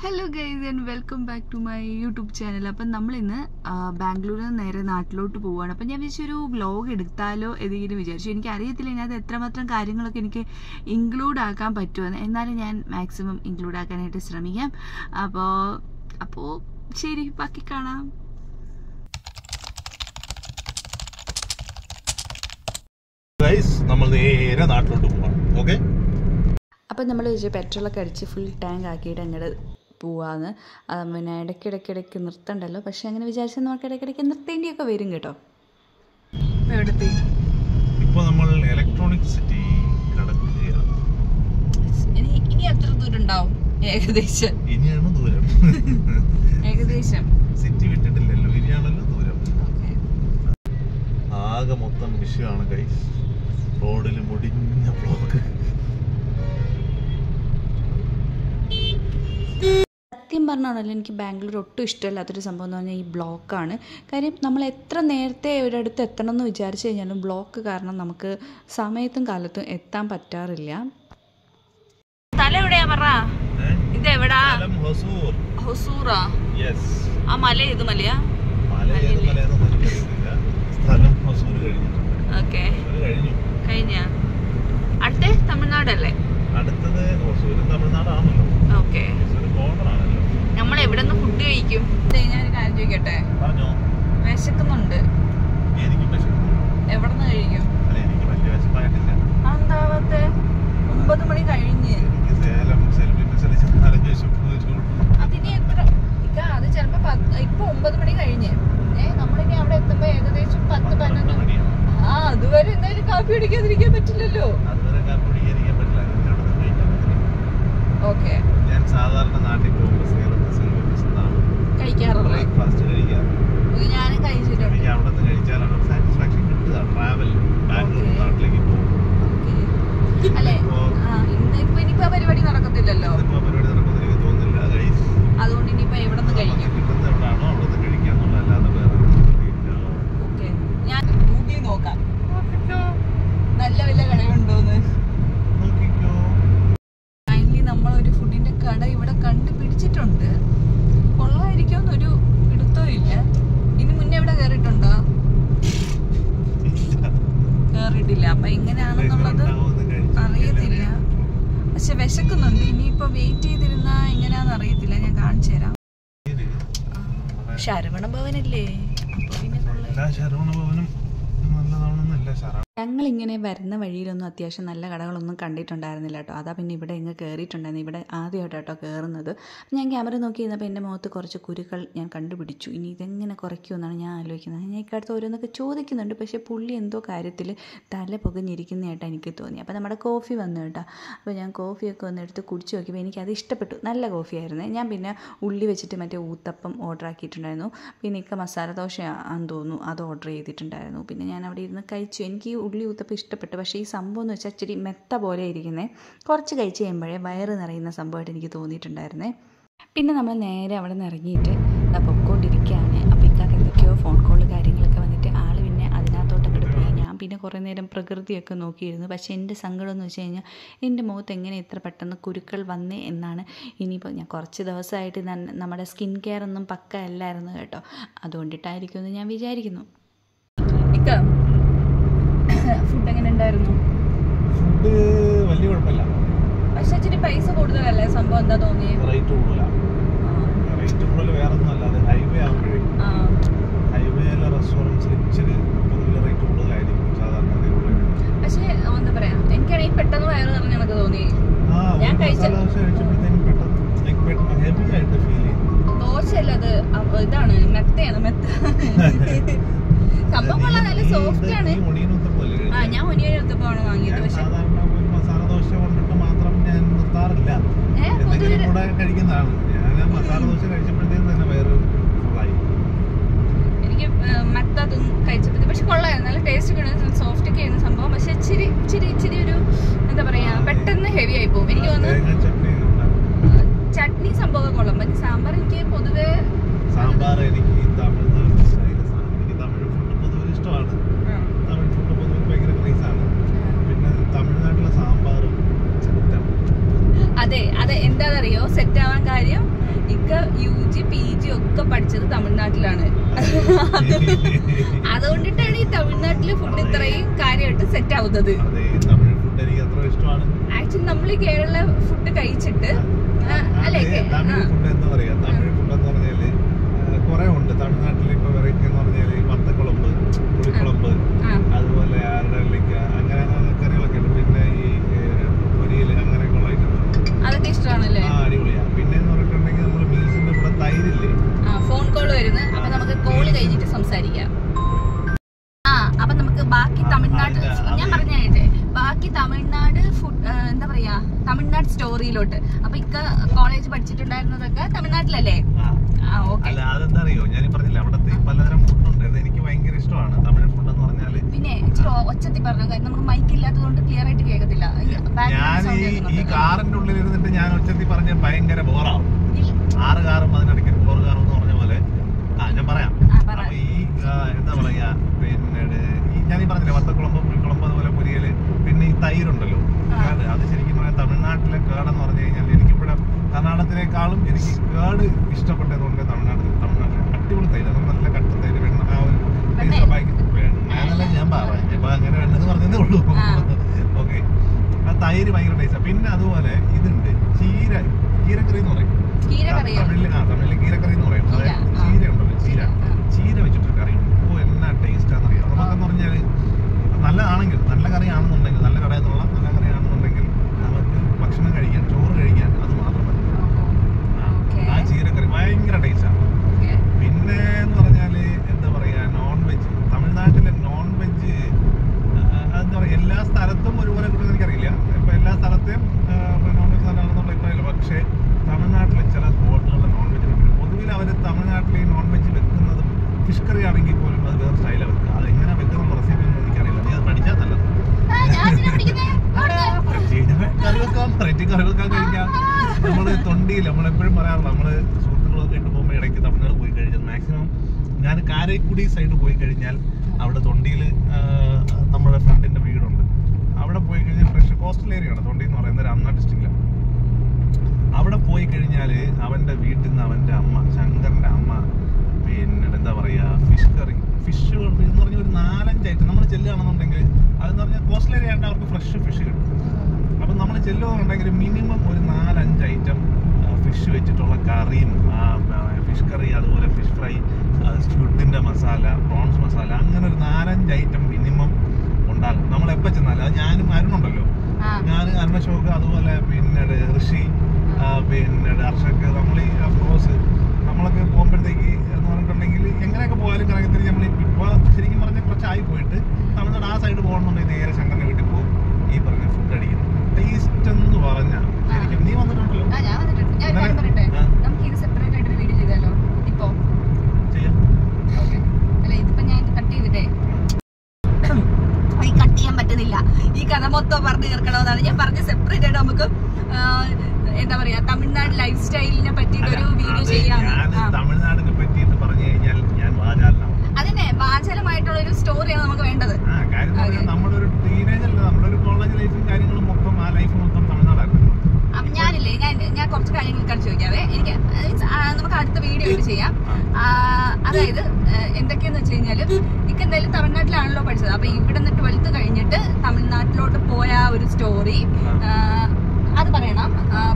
Hello guys and welcome back to my YouTube channel. അപ്പം നമ്മളിന്ന് ബാംഗ്ലൂരിൽ നിന്ന് നേരെ നാട്ടിലോട്ട് പോവുകയാണ്. അപ്പം ഞാൻ വിചാരിച്ചൊരു വ്ലോഗ് എടുത്താലോ എതിലും വിചാരിച്ചു. എനിക്കറിയത്തില്ല ഇതിനകത്ത് എത്രമാത്രം കാര്യങ്ങളൊക്കെ എനിക്ക് ഇൻക്ലൂഡ് ആക്കാൻ പറ്റുമെന്ന്. എന്നാലും ഞാൻ മാക്സിമം ഇൻക്ലൂഡ് ആക്കാനായിട്ട് ശ്രമിക്കാം. അപ്പോൾ ശരി, ബാക്കി കാണാം. നമ്മൾ നേരെ നാട്ടിലോട്ട് പോവാം. ഓക്കെ, അപ്പം നമ്മൾ പെട്രോളൊക്കെ അടിച്ച് ഫുൾ ടാങ്ക് ആക്കിയിട്ട് അങ്ങോട്ട് പോവാന്ന്. പിന്നെ ഇടയ്ക്കിടയ്ക്ക് നിർത്തണ്ടല്ലോ, പക്ഷെ അങ്ങനെ വിചാരിച്ചാൽ നമുക്ക് ഇടയ്ക്കിടയ്ക്ക് നിർത്തേണ്ടിയൊക്കെ വരും കേട്ടോ. എവിടത്തെ ഇപ്പോൾ നമ്മൾ ഇലക്ട്രോണിക് സിറ്റി കടക്കുകയാണ്. ഇനി എത്ര ദൂരം ഉണ്ടാവും? ഏകദേശം ഇനിയാണ് ദൂരം. ഏകദേശം സിറ്റി വിട്ടിട്ടില്ലല്ലോ, ഇനിയാണല്ലോ ദൂരം. ആകെ മൊത്തം വിഷയമാണ് ഗൈസ്. റോഡിൽ മുടിഞ്ഞ ബ്ലോക്ക്. സത്യം പറഞ്ഞാണല്ലോ എനിക്ക് ബാംഗ്ലൂർ ഒട്ടും ഇഷ്ടമില്ലാത്തൊരു സംഭവം എന്ന് പറഞ്ഞാൽ ഈ ബ്ലോക്കാണ്. കാര്യം നമ്മൾ എത്ര നേരത്തെ ഒരിടത്ത് എത്തണം എന്ന് വിചാരിച്ചു കഴിഞ്ഞാലും ബ്ലോക്ക് കാരണം നമുക്ക് സമയത്തും കാലത്തും എത്താൻ പറ്റാറില്ല. സ്ഥലം എവിടെയാ പറ? ഇത് എവിടാ? ഹൊസൂറാ? ആ മല ഏത് മലയാ? ഓക്കെ, കഴിഞ്ഞ അടുത്ത തമിഴ്നാടല്ലേ? അടുത്തത് തമിഴ്നാടാണല്ലോ. ഓക്കെ, നമ്മൾ എവിടെ നിന്ന് ഫുഡ് കഴിക്കും? ഞാനൊരു കാര്യം ചോദിക്കട്ടെ, വിശക്കുന്നുണ്ട്. എവിടെ നിന്ന് കഴിക്കും? എന്താവാത്തെ? 9 മണി കഴിഞ്ഞ്. അതിന് എത്ര? അത് ചിലപ്പോ ഇപ്പൊ 9 മണി കഴിഞ്ഞ്. നമ്മളിനി അവിടെ എത്തുമ്പോ ഏകദേശം 10-11. അതുവരെ എന്തായാലും കാപ്പി കുടിക്കാതിരിക്കാൻ പറ്റില്ലല്ലോ. ഓക്കെ, ഞാൻ സാധാരണ നാട്ടിൽ പോകുമ്പോൾ കഴിക്കാറുള്ളത് ഞാനും കഴിച്ചിട്ടുണ്ട്. അവിടെ നിന്ന് കഴിച്ചാലാണ് സാറ്റിസ്ഫാക്ഷൻ കിട്ടുക. ട്രാവൽ ബാംഗ്ലൂർ നാട്ടിലേക്ക് പോകും. അല്ലേ? ഇനിയിപ്പോ പരിപാടി നടക്കത്തില്ലല്ലോ. പരിപാടി നടക്കുമെന്ന് എനിക്ക് തോന്നുന്നില്ല. അതുകൊണ്ട് ഇനിയിപ്പോ എവിടെ നിന്ന് കഴിക്കും? കിട്ടുന്ന എവിടെയാണോ അവിടെ നിന്ന് കഴിക്കാന്നുള്ള, അല്ലാതെ വേറെ. ഓക്കെ, ഞാൻ ഗൂഗിളിൽ നോക്കാം നല്ല വല്ല കടയുണ്ടോന്ന്. നമ്മളൊരു ഫുഡിന്റെ കട ഇവിടെ കണ്ടുപിടിച്ചിട്ടുണ്ട്. കൊള്ളായിരിക്കുമെന്നൊരു പിടുത്തവും ഇല്ല. ഇനി മുന്നേ ഇവിടെ കേറിയിട്ടുണ്ടോ? കേറിയിട്ടില്ല. അപ്പൊ എങ്ങനെയാണെന്നുള്ളത് അറിയത്തില്ല. പക്ഷെ വിശക്കുന്നുണ്ട്. ഇനിയിപ്പോ വെയിറ്റ് ചെയ്തിരുന്ന എങ്ങനെയാന്ന് അറിയത്തില്ല. ഞാൻ കാണിച്ചു തരാം. ശരവണ ഭവനല്ലേ? അപ്പൊ പിന്നെ ഞങ്ങളിങ്ങനെ വരുന്ന വഴിയിലൊന്നും അത്യാവശ്യം നല്ല കടകളൊന്നും കണ്ടിട്ടുണ്ടായിരുന്നില്ല കേട്ടോ. അതാ പിന്നെ ഇവിടെ ഇങ്ങ് കയറിയിട്ടുണ്ടായിരുന്നു. ഇവിടെ ആദ്യമായിട്ട് കേട്ടോ കയറുന്നത്. ഞാൻ ക്യാമറ നോക്കി ഇരുന്നപ്പോൾ എൻ്റെ മുഖത്ത് കുറച്ച് കുരുക്കൾ ഞാൻ കണ്ടുപിടിച്ചു. ഇനി ഇതെങ്ങനെ കുറയ്ക്കുമെന്നാണ് ഞാൻ ആലോചിക്കുന്നത്. ഞാൻ ഇക്കടുത്ത് ഓരോന്നൊക്കെ ചോദിക്കുന്നുണ്ട്. പക്ഷേ പുള്ളി എന്തോ കാര്യത്തിൽ തല പുകഞ്ഞിരിക്കുന്നതായിട്ട് എനിക്ക് തോന്നി. അപ്പോൾ നമ്മുടെ കോഫി വന്നു കേട്ടോ. അപ്പോൾ ഞാൻ കോഫിയൊക്കെ ഒന്ന് എടുത്ത് കുടിച്ച് നോക്കിയപ്പോൾ എനിക്കത് ഇഷ്ടപ്പെട്ടു. നല്ല കോഫി ആയിരുന്നേ. ഞാൻ പിന്നെ ഉള്ളി വെച്ചിട്ട് മറ്റേ ഊത്തപ്പം ഓർഡർ ആക്കിയിട്ടുണ്ടായിരുന്നു. പിന്നെ ഇക്ക മസാല ദോശ ആണെന്ന് തോന്നുന്നു, അത് ഓർഡർ ചെയ്തിട്ടുണ്ടായിരുന്നു. പിന്നെ ഞാൻ അവിടെ ഇരുന്ന് കഴിച്ചു. എനിക്ക് ഉള്ളി ഊത്തപ്പം ഇഷ്ടപ്പെട്ടു. പക്ഷേ ഈ സംഭവം എന്ന് വെച്ചാൽ ഇച്ചിരി മെത്ത പോലെ ഇരിക്കുന്നത്. കുറച്ച് കഴിച്ച് കഴിയുമ്പോഴേ വയറ് നിറയുന്ന സംഭവമായിട്ട് എനിക്ക് തോന്നിയിട്ടുണ്ടായിരുന്നേ. പിന്നെ നമ്മൾ നേരെ അവിടെ നിന്ന് ഇറങ്ങിയിട്ട് പൊക്കോണ്ടിരിക്കുകയാണ്. അപ്പോൾ ഇക്കാക്ക് എന്തൊക്കെയോ ഫോൺ കോൾ കാര്യങ്ങളൊക്കെ വന്നിട്ട് ആൾ പിന്നെ അതിനകത്തോട്ടങ്ങോട്ട് പോയി. ഞാൻ പിന്നെ കുറേ നേരം പ്രകൃതിയൊക്കെ നോക്കിയിരുന്നു. പക്ഷേ എൻ്റെ സങ്കടം എന്ന് വെച്ച് കഴിഞ്ഞാൽ എൻ്റെ മുഖത്ത് എങ്ങനെ ഇത്ര പെട്ടെന്ന് കുരുക്കൾ വന്നേ എന്നാണ്. ഇനിയിപ്പോൾ ഞാൻ കുറച്ച് ദിവസമായിട്ട് നമ്മുടെ സ്കിൻ കെയർ ഒന്നും പക്ക അല്ലായിരുന്നു കേട്ടോ. അതുകൊണ്ടിട്ടായിരിക്കുമെന്ന് ഞാൻ വിചാരിക്കുന്നു. ഫുഡ് എങ്ങനെ ഉണ്ടായിരുന്നു? ഫുഡ് വലിയ കുഴപ്പമില്ല. പക്ഷെ ഇച്ചിരി പൈസ കൂടുതലല്ലേ? സംഭവം എന്താ തോന്നിയത്? റേറ്റ് കൂടുതലാണ്. റേറ്റ് കൂടുതൽ വേറെ ഒന്നും അല്ലാതെ ഹൈവേ ആകുമ്പോഴേ ഹൈവേയിലെ റെസ്റ്റോറൻറ്റ്സിൽ ഇച്ചിരി റേറ്റ് കൂടുതലായിരിക്കും സാധാരണ. പക്ഷേ എന്താ പറയാ, എനിക്കാണെങ്കിൽ പെട്ടെന്ന് വയറ് നിറഞ്ഞ കണക്ക് തോന്നി. ഞാൻ ദോശയല്ല, അത് ഇതാണ്, മെത്തയാണ്. മെത്ത സംഭവം കൊള്ളാം, നല്ല സോഫ്റ്റ് ആണ്. ഞാൻ ഒനിയൻ എടുത്തപ്പോഴാണ് വാങ്ങിയത്. പക്ഷെ മസാല ദോശ കൊണ്ടിട്ട് മാത്രം ഞാൻ നിർത്താറില്ല, എന്തെങ്കിലും കൂടെ കഴിക്കുന്നതാണ്. ഞാൻ മസാല ദോശ കഴിച്ചപ്പോഴത്തേക്കും തന്നെ വേറെ ഫുള്ളായി. എനിക്ക് മെത്ത കഴിച്ചപ്പോഴത്തേക്ക് പക്ഷെ കൊള്ളായിരുന്നു. നല്ല ടേസ്റ്റ് ഒക്കെ, സോഫ്റ്റ് ഒക്കെ ആയിരുന്നു സംഭവം. പക്ഷെ ഇച്ചിരി ഒരു എന്താ പറയാ, പെട്ടെന്ന് ഹെവി ആയി പോകും. എനിക്ക് തോന്നുന്നു ചട്നി സംഭവം കൊള്ളാം. പക്ഷെ സാമ്പാർ എനിക്ക് പൊതുവേ എനിക്ക് തമിഴ് ഫുഡ് പൊതുവെ ഇഷ്ടമാണ്. തമിഴ് ഫുഡ് പൊതുവെ ഭയങ്കര ക്രേസാണ്. പിന്നെ തമിഴ്നാട്ടിലെ സാമ്പാർ അതെ എന്താണെന്നറിയോ സെറ്റ് ആവാൻ കാര്യം? UG PG ഒക്കെ പഠിച്ചത് തമിഴ്നാട്ടിലാണ്. അതുകൊണ്ടിട്ടാണ് ഈ തമിഴ്നാട്ടിലെ ഫുഡ് ഇത്രയും കാര്യമായിട്ട് സെറ്റ് ആവുന്നത്. ആക്ച്വലി നമ്മൾ ഈ കേരള ഫുഡ് കഴിച്ചിട്ട് അല്ലേ, തമിഴ് ഫുഡ് എന്താ പറയാ, തമിഴ് ഫുഡ് എന്ന് പറഞ്ഞാല് കുറെ ഉണ്ട് തമിഴ്നാട്ടിൽ. ഇപ്പൊ വെറൈറ്റി എന്ന് പറഞ്ഞാല് വത്തക്കുളമ്പ്, പുളിക്കുളമ്പ്, അതുപോലെ ആരടലിക്ക, അങ്ങനെ കറികളൊക്കെ ഉണ്ട്. പിന്നെ ഈ പൊരിയല് അങ്ങനെയൊക്കെയുള്ള ഐറ്റംസ് അതൊക്കെ ഇഷ്ടമാണല്ലേ? അടിപൊളിയാ. പിന്നെ എന്ന് പറഞ്ഞിട്ടുണ്ടെങ്കിൽ നമ്മള് മീൽസിന്റെ കൂടെ തൈരില്ലേ, ഫോൺ കോൾ വരുന്നത്. അപ്പൊ നമുക്ക് കോള് കഴിഞ്ഞിട്ട് സംസാരിക്കാം. അപ്പൊ നമുക്ക് ബാക്കി തമിഴ്നാട് ഞാൻ പറഞ്ഞേ, ബാക്കി തമിഴ്നാട് ഫുഡ് എന്താ പറയാ, തമിഴ്നാട് സ്റ്റോറിയിലോട്ട്. അപ്പൊ ഇക്ക കോളേജ് പഠിച്ചിട്ടുണ്ടായിരുന്നതൊക്കെ തമിഴ്നാട്ടിലല്ലേ? അല്ല അതെന്താ അറിയോ, ഞാൻ പറഞ്ഞില്ല അവിടത്തെ പലതരം ഫുഡുണ്ട്. അത് എനിക്ക് ഭയങ്കര ഇഷ്ടമാണ് തമിഴ് ഫുഡ് എന്ന് പറഞ്ഞാല്. പിന്നെ ഇച്ചിരി ഒച്ചത്തി പറഞ്ഞു, നമുക്ക് മൈക്ക് ഇല്ലാത്തതുകൊണ്ട് ക്ലിയർ ആയിട്ട് കേൾക്കത്തില്ല. ഞാൻ ഈ കാറിന്റെ ഉള്ളിൽ ഇരുന്നിട്ട് ഞാൻ ഒച്ചത്തി പറഞ്ഞ ഭയങ്കര ബോറാവും. 6 കാറും അതിനിടയ്ക്ക് 4 കാറും എന്ന് പറഞ്ഞ പോലെ. ഞാൻ പറയാം. അപ്പൊ ഈ എന്താ പറയാ, പിന്നെ ഞാൻ ഈ പറഞ്ഞില്ലേ വത്തക്കുളമ്പ്, പുളിക്കുളമ്പ്, അതുപോലെ പൊരിയല്, പിന്നെ ഈ തൈരുണ്ടല്ലോ, കേട്. അത് ശരിക്കും പറയാം തമിഴ്നാട്ടിലെ കേടെന്ന് പറഞ്ഞു കഴിഞ്ഞാൽ എനിക്കിവിടെ കർണാടകത്തിനേക്കാളും എനിക്ക് കേട് ഇഷ്ടപ്പെട്ടതുകൊണ്ട് തമിഴ്നാട്ടിൽ അടിപൊളി തൈര്, നല്ല കട്ട തൈര്, വെണ്ണ ആ ഒരു വെണ്ണ ഞാൻ പറയാം. ഇപ്പൊ അങ്ങനെ വെണ്ണെന്ന് പറഞ്ഞതേ ഉള്ളൂ. ഓക്കെ, ആ തൈര് ഭയങ്കര ടേസ്റ്റാണ്. പിന്നെ അതുപോലെ ഇതുണ്ട് ചീരക്കറി എന്ന് പറയും തമിഴില് കീരക്കറി എന്ന് പറയും. അതായത് ചീര ഉണ്ടല്ലോ, ചീര വെച്ചിട്ട് കറി. എന്നാ ടേസ്റ്റാന്നറിയാം. നമുക്കെന്ന് പറഞ്ഞാൽ നല്ലതാണെങ്കിൽ, നല്ല കറിയാണെന്നുണ്ടെങ്കിൽ, നല്ല കടയിൽ നിന്നുള്ള നല്ല കറിയാണെന്നുണ്ടെങ്കിൽ നമുക്ക് ഭക്ഷണം കഴിക്കാൻ, ചോറ് കഴിക്കാൻ അത് മാത്രം മതി. ആ ചീരക്കറി ഭയങ്കര ടേസ്റ്റാണ്. പിന്നെ എന്ന് പറഞ്ഞാൽ എന്താ പറയുക, നോൺ വെജ്, തമിഴ്നാട്ടിലെ നോൺ വെജ് എന്താ പറയുക, എല്ലാ സ്ഥലത്തും ഒരുപോലെ കിട്ടുമെന്ന് എനിക്കറിയില്ല. ഇപ്പൊ എല്ലാ സ്ഥലത്തെയും നോൺ വെജ് നല്ലതാണെന്നുള്ള ഇപ്പോഴില്ല. പക്ഷേ തമിഴ്നാട്ടിലെ ചില ഹോട്ടലുകളിലെ നോൺ വെജ് കിട്ടും. പൊതുവിൽ അവർ തമിഴ്നാട്ടിൽ ഈ നോൺ വെജ് വെക്കുന്നതും ഫിഷ് കറി ആണെങ്കിൽ പോലും അത് വേറെ സ്റ്റൈലാണ് വെക്കുക. അത് എങ്ങനെ വെക്കുന്ന റെസിപ്പി ഒന്നും എനിക്കറിയില്ല. നീ അത് പഠിച്ചാൽ നല്ലത്. കറി വെക്കാൻ കഴിക്കാം. നമ്മള് തൊണ്ടിയിൽ നമ്മളെപ്പോഴും പറയാറുണ്ട്, നമ്മള് സുഹൃത്തുക്കളൊക്കെ ഇട്ട് പോകുമ്പോൾ ഇടയ്ക്ക് തമിഴ്നാട് പോയി കഴിഞ്ഞാൽ മാക്സിമം ഞാൻ കാരക്കുടി സൈഡ് പോയി കഴിഞ്ഞാൽ അവിടെ തൊണ്ടിയിൽ നമ്മുടെ ഫ്രണ്ടിന്റെ വീടുണ്ട്. അവിടെ പോയി കഴിഞ്ഞാൽ ഫ്രഷ് കോസ്റ്റൽ ഏരിയ ആണ് തൊണ്ടി എന്ന് പറയുന്നത്, രാംനാഥ് ഡിസ്ട്രിക്റ്റിലാണ്. അവിടെ പോയി കഴിഞ്ഞാൽ അവന്റെ വീട്ടിൽ നിന്ന് അവന്റെ അമ്മ, ശങ്കറിന്റെ അമ്മ, പിന്നെ എന്താ പറയുക, ഫിഷ് എന്ന് പറഞ്ഞ ഒരു 4-5 ഐറ്റം നമ്മൾ ചെല്ലുകയാണെന്നുണ്ടെങ്കിൽ, അതെന്ന് പറഞ്ഞാൽ കോസ്റ്റൽ ഏരിയ ആയിട്ട് അവർക്ക് ഫ്രഷ് ഫിഷ് കിട്ടും. അപ്പം നമ്മൾ ചെല്ലുകയാണെന്നുണ്ടെങ്കിൽ മിനിമം ഒരു 4-5 ഐറ്റം ഫിഷ് വെച്ചിട്ടുള്ള കറിയും, ഫിഷ് കറി, അതുപോലെ ഫിഷ് ഫ്രൈ, സ്ക്വിഡിന്റെ മസാല, പ്രോൺസ് മസാല, അങ്ങനെ ഒരു 4-5 ഐറ്റം മിനിമം ഉണ്ടാകും നമ്മൾ എപ്പോൾ ചെന്നാലും. അത് ഞാനും അരുണുണ്ടല്ലോ, ഞാൻ അരുണശോക, അതുപോലെ പിന്നെ ഋഷി, പിന്നെ അർഷക്ക്, നമ്മൾ ഈ അഫ്രോസ്, നമ്മളൊക്കെ പോകുമ്പോഴത്തേക്ക് എന്ന് പറഞ്ഞിട്ടുണ്ടെങ്കിൽ എങ്ങനെയൊക്കെ പോയാലും കറങ്ങത്തിന് നമ്മൾ ഇപ്പോൾ ശരിക്കും പറഞ്ഞാൽ കുറച്ചായി പോയിട്ട് തമിഴ്നാട് ആ സൈഡ് പോകണമെന്നുണ്ടെങ്കിൽ നേരെ ശങ്കറിന്റെ വീട്ടിൽ പോകും. ഈ പറഞ്ഞ ഫുഡ് അടിക്കണം. ടേസ്റ്റ് എന്ന് പറഞ്ഞാൽ ശരിക്കും നീ വന്നിട്ടുണ്ടല്ലോ. കട്ട് ചെയ്യാൻ പറ്റുന്നില്ല. ഈ കഥ മൊത്തം പറഞ്ഞു തീർക്കണമെന്നാണ് ഞാൻ പറഞ്ഞ. സെപ്പറേറ്റ് ആയിട്ട് നമുക്ക് എന്താ പറയാ, തമിഴ്നാട് ലൈഫ് സ്റ്റൈലിനെ പറ്റിയിട്ട് ഒരു വീഡിയോ ചെയ്യാം. തമിഴ്നാടിനെ പറ്റിയിട്ട് പറഞ്ഞു കഴിഞ്ഞാൽ ഞാൻ അതന്നെ വാചാലമായിട്ടുള്ള ഒരു സ്റ്റോറിയാണ് നമുക്ക് വേണ്ടത്. നമ്മളൊരു ടീനേജല്ല, നമ്മളൊരു കോളേജ് ലൈഫും കാര്യങ്ങളും മൊത്തം ആ ലൈഫ് മൊത്തം തമിഴ്നാടായിരുന്നു. ഞാനില്ലേ ഞാൻ കുറച്ച് കാര്യങ്ങൾ ചോദിക്കാവേ. എനിക്ക് നമുക്ക് അടുത്ത വീഡിയോ ആയിട്ട് ചെയ്യാം. അതായത് എന്തൊക്കെയാന്ന് വെച്ച് കഴിഞ്ഞാല്, ഇക്ക് എന്തായാലും തമിഴ്നാട്ടിലാണല്ലോ പഠിച്ചത്. അപ്പൊ ഇവിടെ നിന്ന് 12th കഴിഞ്ഞിട്ട് തമിഴ്നാട്ടിലോട്ട് പോയ ഒരു സ്റ്റോറി അത് പറയണം.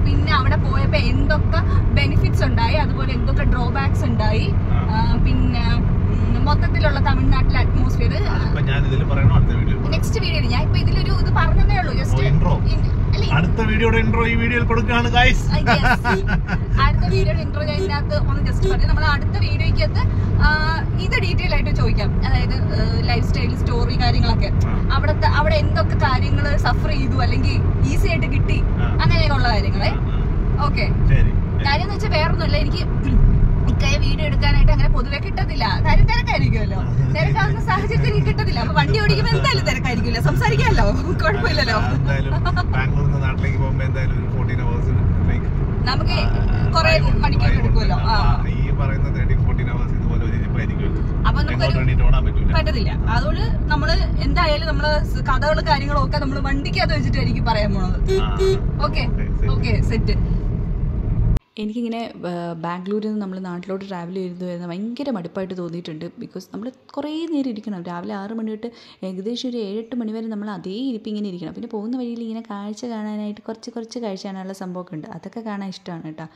പിന്നെ അവിടെ പോയപ്പോ എന്തൊക്കെ ബെനിഫിറ്റ്സ് ഉണ്ടായി, അതുപോലെ എന്തൊക്കെ ഡ്രോബാക്സ് ഉണ്ടായി, പിന്നെ മൊത്തത്തിലുള്ള തമിഴ്നാട്ടിലെ അറ്റ്മോസ്ഫിയർ നെക്സ്റ്റ് വീഡിയോയിൽ. ഞാൻ ഇപ്പൊ ഇതിലൊരു ഇത് പറഞ്ഞതേ ഉള്ളൂ, ജസ്റ്റ് അടുത്ത വീഡിയോയുടെ ഇൻട്രോ ഈ വീഡിയോയിൽ കൊടുക്കുകയാണ് ഗൈസ്. അടുത്ത വീഡിയോയുടെ ഇൻട്രോ ഞാൻ ഇതിനകത്ത് ഒന്ന് ജസ്റ്റ് പറഞ്ഞു. നമ്മൾ അടുത്ത വീഡിയോയ്ക്കകത്ത് ഇത് ഡീറ്റെയിൽ ആയിട്ട് ചോദിക്കാം. അതായത് ലൈഫ് സ്റ്റൈൽ സ്റ്റോറി കാര്യങ്ങളൊക്കെ, അവിടെ എന്തൊക്കെ കാര്യങ്ങൾ സഫർ ചെയ്തു അല്ലെങ്കിൽ ഈസി ആയിട്ട് കിട്ടി, അങ്ങനെയൊക്കെയുള്ള കാര്യങ്ങളെ. ഓക്കെ, കാര്യം എന്ന് വെച്ചാൽ വേറൊന്നുമില്ല, എനിക്ക് ഇക്കയെ വീഡിയോ എടുക്കാനായിട്ട് അങ്ങനെ പൊതുവെ കിട്ടത്തില്ല. കാര്യം തിരക്കായിരിക്കുമല്ലോ. തിരക്കാവുന്ന സാഹചര്യത്തിൽ എനിക്ക് കിട്ടത്തില്ല. അപ്പൊ വണ്ടി ഓടിക്കുമ്പോൾ എന്തായാലും തിരക്കായിരിക്കില്ല, സംസാരിക്കാമല്ലോ, കുഴപ്പമില്ലല്ലോ. നമുക്ക് കുറെ മണിക്കൂർ എടുക്കുമല്ലോ. അപ്പൊ നമുക്ക് പറ്റത്തില്ല. അതുകൊണ്ട് നമ്മള് എന്തായാലും നമ്മള് കഥകളും കാര്യങ്ങളും ഒക്കെ നമ്മള് വണ്ടിക്കകത്ത് വെച്ചിട്ടായിരിക്കും പറയാൻ പോണത്. Okay set. എനിക്കിങ്ങനെ ബാംഗ്ലൂരിൽ നിന്ന് നമ്മൾ നാട്ടിലോട്ട് ട്രാവൽ ചെയ്ത് വരുന്നത് ഭയങ്കര മടുപ്പായിട്ട് തോന്നിയിട്ടുണ്ട്. ബിക്കോസ് നമ്മൾ കുറേ നേരം ഇരിക്കണം. രാവിലെ 6 മണി തൊട്ട് ഏകദേശം ഒരു 7-8 മണി വരെ നമ്മൾ അതേ ഇരിപ്പിങ്ങനെ ഇരിക്കണം. പിന്നെ പോകുന്ന വഴിയിൽ ഇങ്ങനെ കാഴ്ച കാണാനായിട്ട് കുറച്ച് കാഴ്ച കാണാനുള്ള സംഭവമൊക്കെ ഉണ്ട്. അതൊക്കെ കാണാൻ ഇഷ്ടമാണ് കേട്ടോ.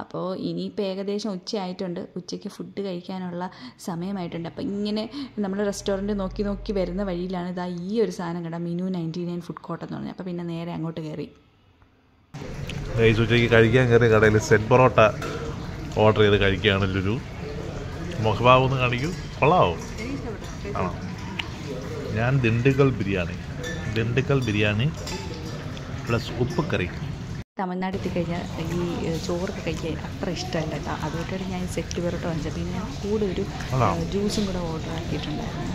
അപ്പോൾ ഇനിയിപ്പോൾ ഏകദേശം ഉച്ചയായിട്ടുണ്ട്. ഉച്ചയ്ക്ക് ഫുഡ് കഴിക്കാനുള്ള സമയമായിട്ടുണ്ട്. അപ്പോൾ ഇങ്ങനെ നമ്മൾ റെസ്റ്റോറൻറ്റ് നോക്കി വരുന്ന വഴിയിലാണ് ഇതാ ഈ ഒരു സാധനം കണ്ട മിനു 99 ഫുഡ് കോർട്ട് എന്ന് പറഞ്ഞത്. അപ്പോൾ പിന്നെ നേരെ അങ്ങോട്ട് കയറി. ഉച്ചയ്ക്ക് കഴിക്കാൻ കയറിയ കടയിൽ സെറ്റ് പൊറോട്ട ഓർഡർ ചെയ്ത് കഴിക്കുകയാണ് ലുലു. മുഖഭാവം ഒന്ന് കാണിക്കൂ, കൊള്ളാവോ? ആണോ? ഞാൻ ദിണ്ടുക്കൽ ബിരിയാണി പ്ലസ് ഉപ്പ് കറി. തമിഴ്നാട്ടിൽ എത്തിക്കഴിഞ്ഞാൽ ഈ ചോറൊക്കെ കഴിക്കാൻ അത്ര ഇഷ്ടമല്ല കേട്ടോ. അതുകൊണ്ടാണ് ഞാൻ സെറ്റ് പൊറോട്ട വാങ്ങിച്ചത്. പിന്നെ ഞാൻ കൂടെ ഒരു ജ്യൂസും കൂടെ ഓർഡർ ആക്കിയിട്ടുണ്ടായിരുന്നു.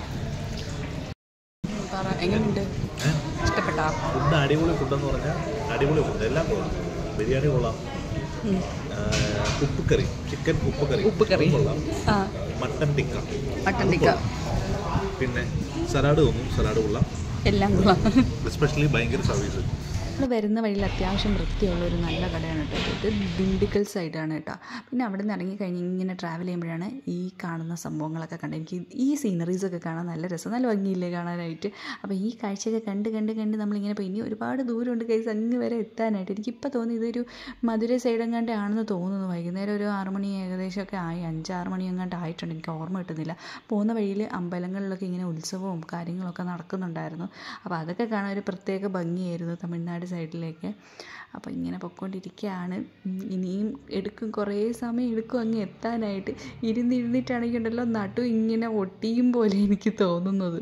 എങ്ങനെയുണ്ട്? ഇഷ്ടപ്പെട്ടോ? ഫുഡ് അടിപൊളി ഫുഡെന്ന് പറഞ്ഞാൽ അടിപൊളി ഫുഡ്, എല്ലാം കൊള്ളാം. ബിരിയാണി കൊള്ളാം, ചിക്കൻ ഉപ്പ് കറി കൊള്ളാം, മട്ടൻ ടിക്ക, പിന്നെ സലാഡ് കൊള്ളാം, എല്ലാം കൊള്ളാം. എസ്പെഷ്യലി ഭയങ്കര സർവീസ്. നമ്മൾ വരുന്ന വഴിയിൽ അത്യാവശ്യം വൃത്തിയുള്ള ഒരു നല്ല കടയാണ് കേട്ടോ. ഇത് ദിണ്ടുക്കൽ സൈഡാണ് കേട്ടോ. പിന്നെ അവിടെ നിന്ന് ഇറങ്ങിക്കഴിഞ്ഞ് ഇങ്ങനെ ട്രാവൽ ചെയ്യുമ്പോഴാണ് ഈ കാണുന്ന സംഭവങ്ങളൊക്കെ കണ്ട് എനിക്ക് ഈ സീനറീസൊക്കെ കാണാൻ നല്ല രസം, നല്ല ഭംഗിയില്ലേ കാണാനായിട്ട്. അപ്പോൾ ഈ കാഴ്ചയൊക്കെ കണ്ട് നമ്മളിങ്ങനെ പോയി. ഇനി ഒരുപാട് ദൂരമുണ്ട് കൈസ് അങ്ങ് വരെ എത്താനായിട്ട്. എനിക്കിപ്പോൾ തോന്നി ഇതൊരു മധുര സൈഡെങ്ങാണ്ട് ആണെന്ന് തോന്നുന്നു. വൈകുന്നേരം ഒരു 6 മണി ഏകദേശമൊക്കെ ആയി, 5-6 മണി എങ്ങാണ്ട് ആയിട്ടുണ്ട്. എനിക്ക് ഓർമ്മ കിട്ടുന്നില്ല. പോകുന്ന വഴിയിൽ അമ്പലങ്ങളിലൊക്കെ ഇങ്ങനെ ഉത്സവവും കാര്യങ്ങളൊക്കെ നടക്കുന്നുണ്ടായിരുന്നു. അപ്പോൾ അതൊക്കെ കാണാൻ ഒരു പ്രത്യേക ഭംഗിയായിരുന്നു തമിഴ്നാട് സൈഡിലേക്ക്. അപ്പോൾ ഇങ്ങനെ പൊയ്ക്കൊണ്ടിരിക്കുകയാണ്. ഇനിയും കുറേ സമയം എടുക്കും അങ്ങ് എത്താനായിട്ട്. ഇരുന്നിട്ടാണെങ്കിൽ ഉണ്ടല്ലോ നടു ഇങ്ങനെ ഒട്ടിയും പോലെ എനിക്ക് തോന്നുന്നത്.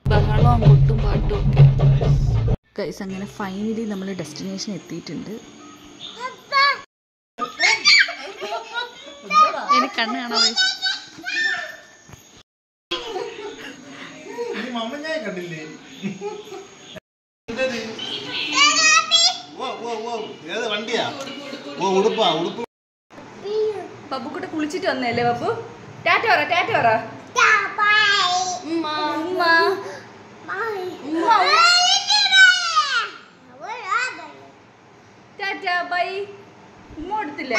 ബഹളവും കൊട്ടും പാട്ടും ഒക്കെ. ഗൈസ് അങ്ങനെ ഫൈനലി നമ്മൾ ഡെസ്റ്റിനേഷൻ എത്തിയിട്ടുണ്ട്. എനിക്ക് കണ്ണ് കാണാൻ കണ്ടില്ലേ? വണ്ടിയാ? ഉടുപ്പ്. ബബ്ബു കൂടെ കുളിച്ചിട്ട് വന്നല്ലേ ബബ്ബു? ടാറ്റ പറ. ടാറ്റ ബൈ. ഉമ്മ കൊടുത്തില്ല?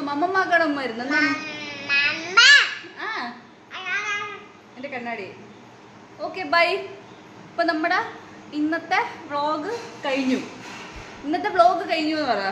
മമ്മമാക്കാണ് ഉമ്മ വരുന്നത്. എൻ്റെ കണ്ണാടി. Okay bye. അപ്പോൾ നമ്മുടെ ഇന്നത്തെ വ്ളോഗ് കഴിഞ്ഞു എന്ന് പറ.